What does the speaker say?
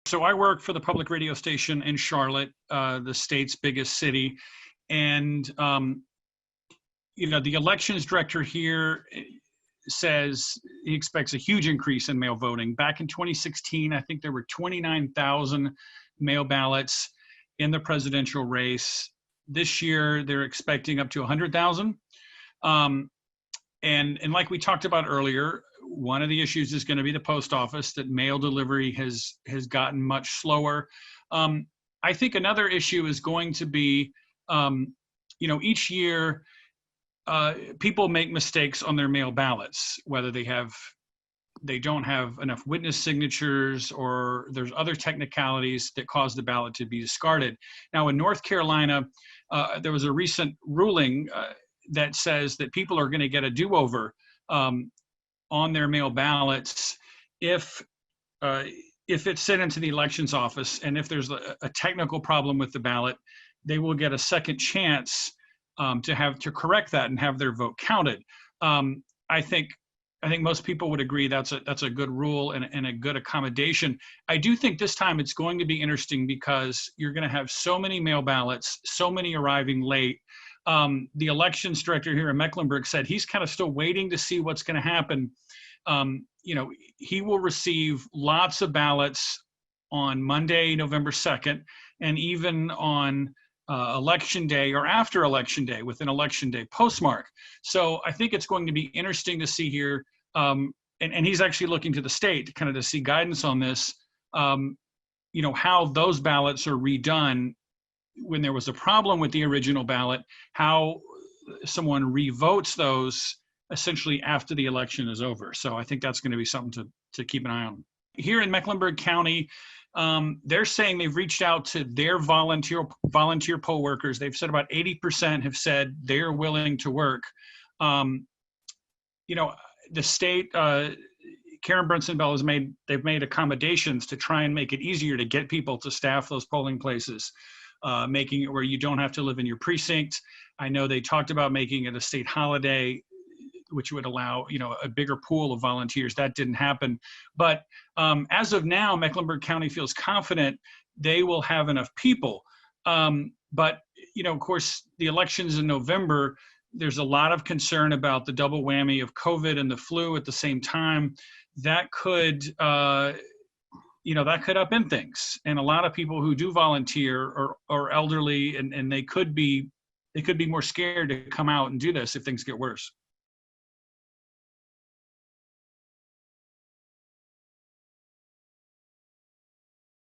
So I work for the public radio station in Charlotte, the state's biggest city. And, the elections director here says he expects a huge increase in mail voting. Back in 2016, I think there were 29,000 mail ballots in the presidential race. This year, they're expecting up to 100,000. And like we talked about earlier, one of the issues is going to be the post office, that mail delivery has gotten much slower. I think another issue is going to be, each year people make mistakes on their mail ballots, whether they don't have enough witness signatures or there's other technicalities that cause the ballot to be discarded. Now, in North Carolina, there was a recent ruling that says that people are going to get a do-over on their mail ballots if it's sent into the elections office, and if there's a technical problem with the ballot, they will get a second chance to correct that and have their vote counted. I think most people would agree that's a good rule and a good accommodation. I do think this time it's going to be interesting because you're going to have so many mail ballots, so many arriving late. The elections director here in Mecklenburg said he's kind of still waiting to see what's going to happen. He will receive lots of ballots on Monday, November 2nd, and even on election day or after election day with an election day postmark. So I think it's going to be interesting to see here. And he's actually looking to the state kind of to see guidance on this, how those ballots are redone when there was a problem with the original ballot, how someone revotes those essentially after the election is over. So I think that's going to be something to keep an eye on. Here in Mecklenburg County, they're saying they've reached out to their volunteer poll workers. They've said about 80% have said they're willing to work. The state, Karen Brunson-Bell they've made accommodations to try and make it easier to get people to staff those polling places, making it where you don't have to live in your precinct. I know they talked about making it a state holiday, which would allow, a bigger pool of volunteers. That didn't happen. But as of now, Mecklenburg County feels confident they will have enough people. But, of course, the elections in November, there's a lot of concern about the double whammy of COVID and the flu at the same time. That could, that could upend things. And a lot of people who do volunteer are elderly, and they could be more scared to come out and do this if things get worse.